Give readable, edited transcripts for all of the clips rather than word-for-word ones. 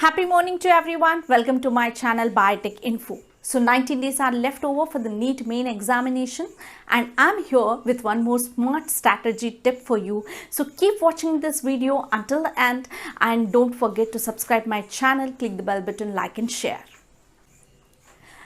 Happy morning to everyone. Welcome to my channel Biotech Info. So 19 days are left over for the NEET main examination and I'm here with one more smart strategy tip for you. So keep watching this video until the end and don't forget to subscribe my channel, click the bell button, like and share.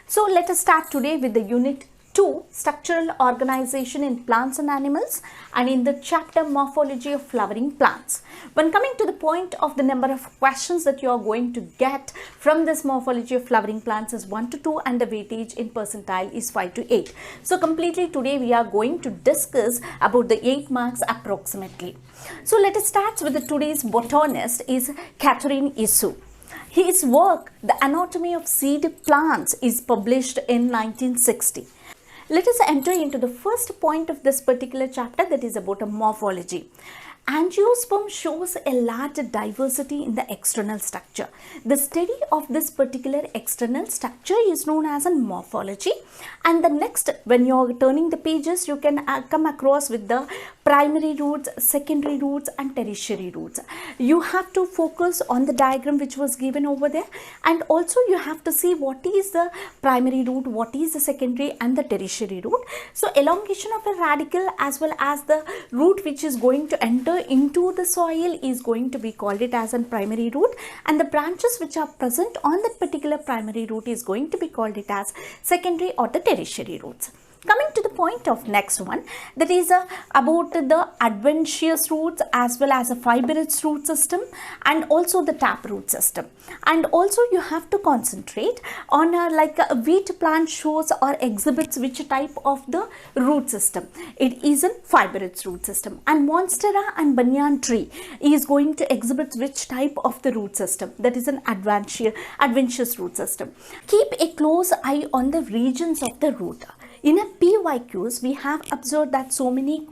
So let us start today with the unit 2, structural organization in plants and animals, and in the chapter morphology of flowering plants. When coming to the point of the number of questions that you are going to get from this morphology of flowering plants is 1 to 2 and the weightage in percentile is 5 to 8. So completely today we are going to discuss about the 8 marks approximately. So let us start with the today's botanist is Catherine Issou. His work, The Anatomy of Seed Plants, is published in 1960. Let us enter into the first point of this particular chapter, that is about a morphology. Angiosperm shows a large diversity in the external structure. The study of this particular external structure is known as a morphology. And the next, when you are turning the pages, you can come across with the primary roots, secondary roots and tertiary roots. You have to focus on the diagram which was given over there, and also you have to see what is the primary root, what is the secondary and the tertiary root. So elongation of a radicle as well as the root which is going to enter into the soil is going to be called it as a primary root, and the branches which are present on that particular primary root is going to be called it as secondary or the tertiary roots. Coming to the point of next one, that is about the adventitious roots as well as a fibrous root system and also the taproot system. And also you have to concentrate on like a wheat plant shows or exhibits which type of the root system. It is a fibrous root system, and Monstera and banyan tree is going to exhibit which type of the root system, that is an adventitious root system. Keep a close eye on the regions of the root. In a PYQs, we have observed that so many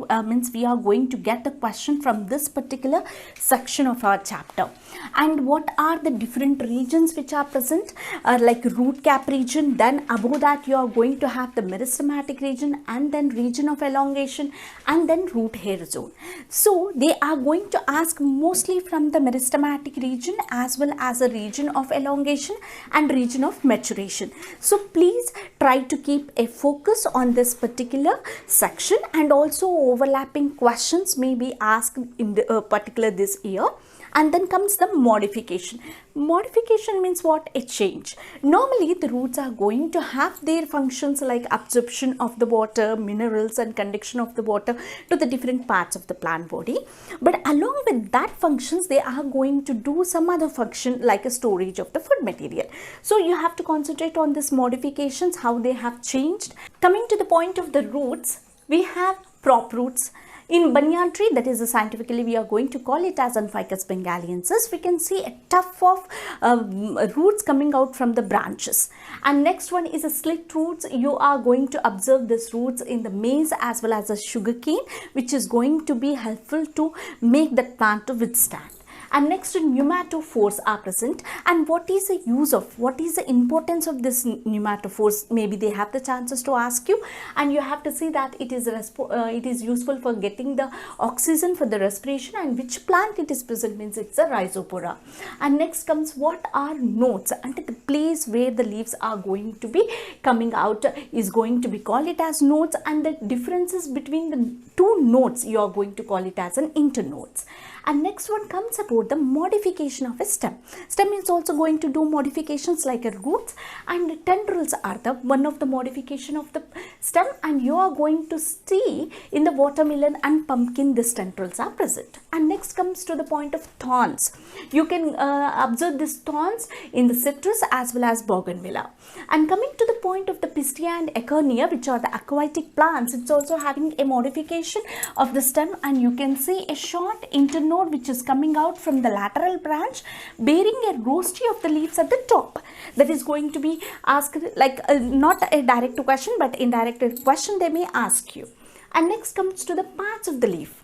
we are going to get the question from this particular section of our chapter. And what are the different regions which are present? Like root cap region, then above that you are going to have the meristematic region, and then region of elongation, and then root hair zone. So they are going to ask mostly from the meristematic region as well as a region of elongation and region of maturation. So please try to keep a focus on this particular section, and also overlapping questions may be asked in the particular this year. And then comes the modification. Modification means what? A change. Normally the roots are going to have their functions like absorption of the water, minerals and conduction of the water to the different parts of the plant body. But along with that functions, they are going to do some other function like a storage of the food material. So you have to concentrate on these modifications, how they have changed. Coming to the point of the roots, we have prop roots. In banyan tree, that is scientifically we are going to call it as Ficus bengaliensis, we can see a tuft of roots coming out from the branches. And next one is a slit roots. You are going to observe these roots in the maize as well as the sugarcane, which is going to be helpful to make that plant to withstand. And next, pneumatophores are present. And what is the use of, what is the importance of this pneumatophores? Maybe they have the chances to ask you, and you have to see that it is useful for getting the oxygen for the respiration, and which plant it is present means it's a rhizopora. And next comes what are nodes, and the place where the leaves are going to be coming out is going to be called it as nodes, and the differences between the two nodes you are going to call it as an internodes. And next one comes about the modification of a stem. Stem is also going to do modifications like a roots, and tendrils are the one of the modification of the stem, and you are going to see in the watermelon and pumpkin these tendrils are present. And next comes to the point of thorns. You can observe these thorns in the citrus as well as bougainvillea. And coming to the point of the pistia and echenia, which are the aquatic plants, it's also having a modification of the stem, and you can see a short internode which is coming out from the lateral branch bearing a rostri of the leaves at the top. That is going to be asked like not a direct question but indirect question they may ask you. And next comes to the parts of the leaf.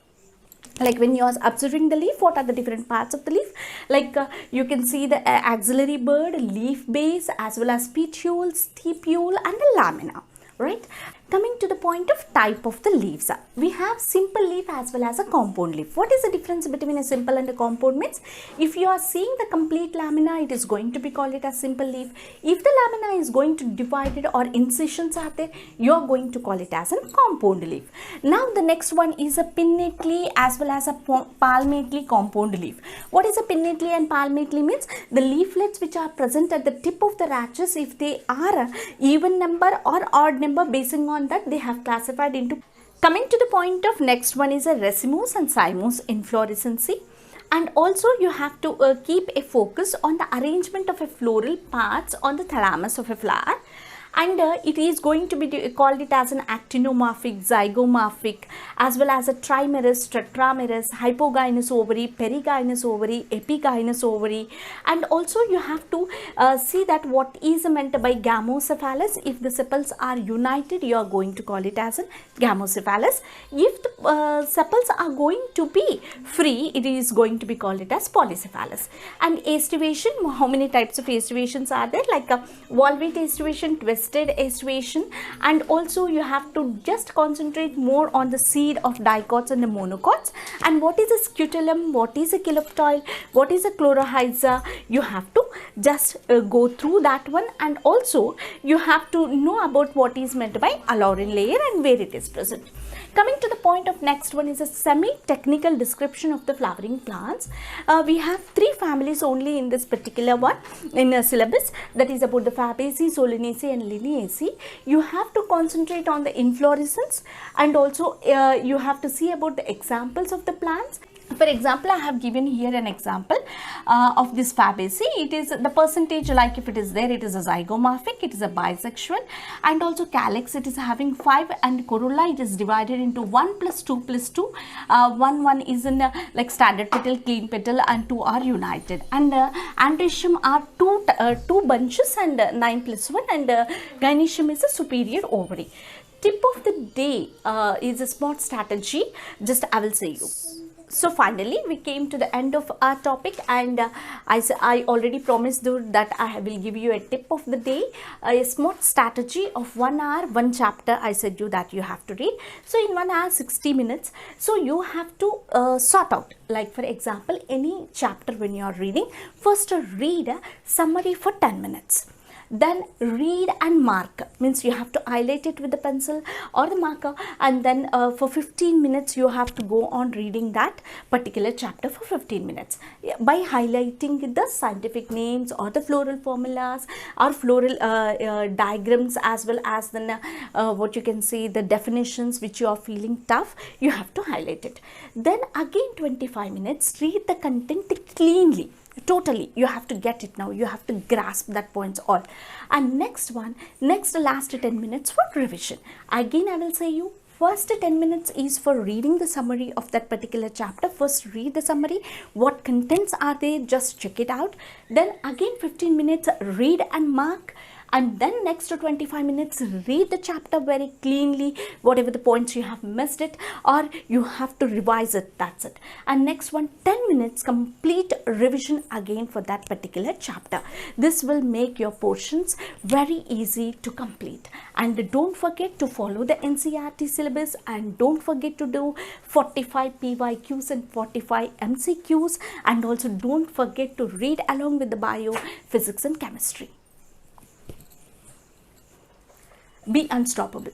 Like when you are observing the leaf, what are the different parts of the leaf? Like you can see the axillary bud, leaf base as well as petiole, stipule and the lamina. Right? Coming to the point of type of the leaves, we have simple leaf as well as a compound leaf. What is the difference between a simple and a compound means? If you are seeing the complete lamina, it is going to be called it as simple leaf. If the lamina is going to divided or incisions are there, you are going to call it as a compound leaf. Now the next one is a pinnately as well as a palmately compound leaf. What is a pinnately and palmately means? The leaflets which are present at the tip of the rachis, if they are a even number or odd number, basing on that they have classified into. Coming to the point of next one is a racemose and cymose inflorescency. And also you have to keep a focus on the arrangement of a floral parts on the thalamus of a flower. And it is going to be called it as an actinomorphic, zygomorphic, as well as a trimerous, tetramerous, hypogynous ovary, perigynous ovary, epigynous ovary. And also you have to see that what is meant by gamocephalous. If the sepals are united, you are going to call it as a gamocephalous. If the sepals are going to be free, it is going to be called it as polycephalous. And aestivation, how many types of aestivations are there? Like a volvate aestivation, twisted aestivation, and also you have to just concentrate more on the seed of dicots and the monocots. And what is a scutellum, what is a calyptoil, what is a chlorohyza, you have to just go through that one. And also you have to know about what is meant by alluring layer and where it is present. Coming to the point of next one is a semi-technical description of the flowering plants. We have 3 families only in this particular one in a syllabus, that is about the Fabaceae, Solanaceae and Liliaceae. You have to concentrate on the inflorescence, and also you have to see about the examples of the plants. For example, I have given here an example of this Fabaceae. It is the percentage, like if it is there, it is a zygomorphic, it is a bisexual, and also calyx, it is having 5, and corolla, it is divided into 1 plus 2 plus 2. 1 is in like standard petal, clean petal, and 2 are united. And androecium are 2 bunches and 9 plus 1, and gynoecium is a superior ovary. Tip of the day is a smart strategy, just I will say you. So finally we came to the end of our topic, and I already promised that I will give you a tip of the day, a smart strategy of 1 hour, 1 chapter. I said you that you have to read. So in 1 hour 60 minutes, so you have to sort out, like for example, any chapter when you are reading, first read a summary for 10 minutes. Then read and mark, means you have to highlight it with the pencil or the marker, and then for 15 minutes you have to go on reading that particular chapter for 15 minutes by highlighting the scientific names or the floral formulas or floral diagrams, as well as then what you can say, the definitions which you are feeling tough, you have to highlight it. Then again 25 minutes, read the content cleanly. Totally, you have to get it now, you have to grasp that points all. And next last 10 minutes for revision. Again I will say you, first 10 minutes is for reading the summary of that particular chapter. First read the summary, what contents are there, just check it out. Then again 15 minutes read and mark, and then next to 25 minutes read the chapter very cleanly, whatever the points you have missed it, or you have to revise it, that's it. And next one, 10 minutes complete revision again for that particular chapter. This will make your portions very easy to complete. And don't forget to follow the NCERT syllabus, and don't forget to do 45 PYQs and 45 MCQs, and also don't forget to read along with the bio, physics and chemistry. Be unstoppable.